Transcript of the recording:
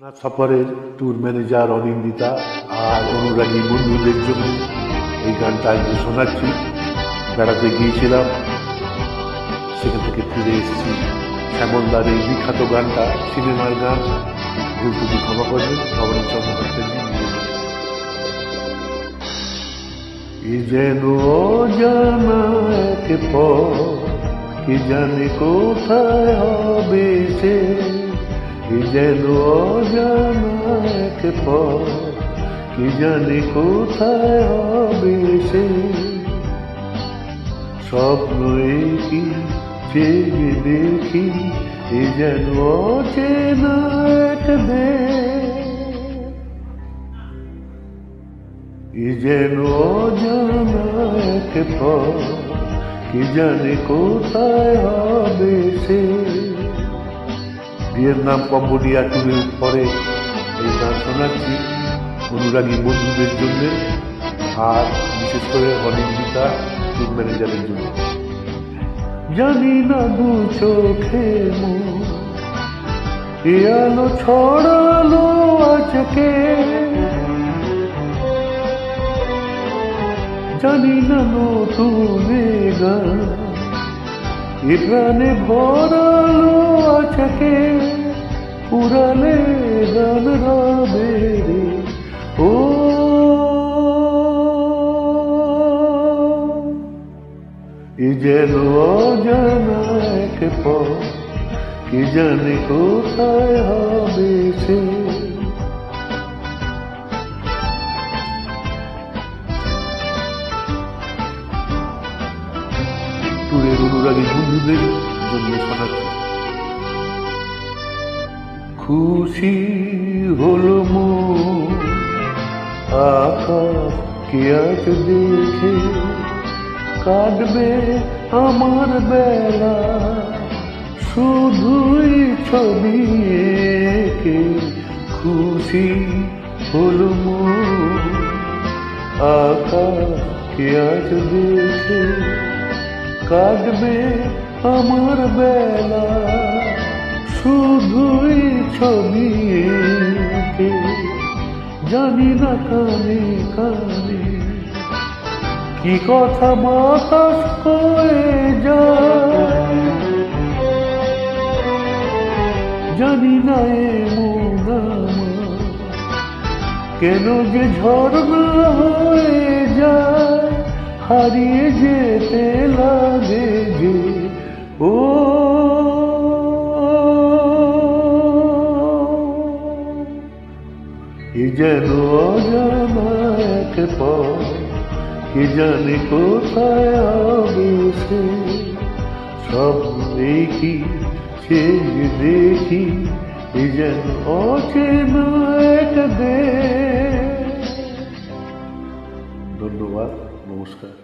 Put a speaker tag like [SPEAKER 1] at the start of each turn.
[SPEAKER 1] নাথ সফরের tour manager Anindita আর অনুরাগী বন্ধুদের জন্য এই গানটা আজকে শোনাচ্ছি। বেড়াতে গিয়েছিলাম, সেখান থেকে ফিরে এসেছি। শ্যামলদার এই বিখ্যাত গানটা সিনেমার গান, ভুল তুমি ক্ষমা করবেন। ভবনী চন্দ্রগুপ্তের এ যেন অজানা এক পথ, কি জানে কোথায় হবে সে। এ যেন অজানা এক পথ, কি জানে কোথায় হবে সে। স্বপ্ন কি চেয়ে দেখি, এ যেন অচেনা এক দেশ। এ যেন অজানা এক পথ, কি জানে কোথায় হবে সে। ভিয়েতনাম কম্বোডিয়া ট্যুরের পরে এই গান শোনাচ্ছি অনুরাগী বন্ধুদের জন্য, আর বিশেষ করে অনিন্দিতা ট্যুর ম্যানেজারের জন্য। জানি না দু চোখে এ আলো ছড়ালো আজকে, জানি না নতুন গান এ প্রাণে ভরালো আজকে। পুরালে গান রবে রে ও, এ যেন অজানা এক পথ, কি জানে কোথায় হবে সে। ট্যুরের অনুরাগী বন্ধুদের জন্য শোনাচ্ছি। খুশি হলো মন আকাশকে আজ দেখে, কাটবে আমার বেলা শুধুই ছবি এঁকে। খুশি হলো মন আকাশকে আজ দেখে, কাটবে আমার বেলা শুধুই ছবি এঁকে। জানি না কানে কানে কি কথা বাতাস কয়ে যায়, জানি না এমন আমার কেন যে ঝর্ণা হয়ে যায়। হারিয়ে যেতে লাগে যে ও, এ যেন অজানা এক পথ, কি জানে কোথায় হবে সে। স্বপ্নে কি সে দেখি, এ যেন অচেনা এক দেশ। ধন্যবাদ, নমস্কার।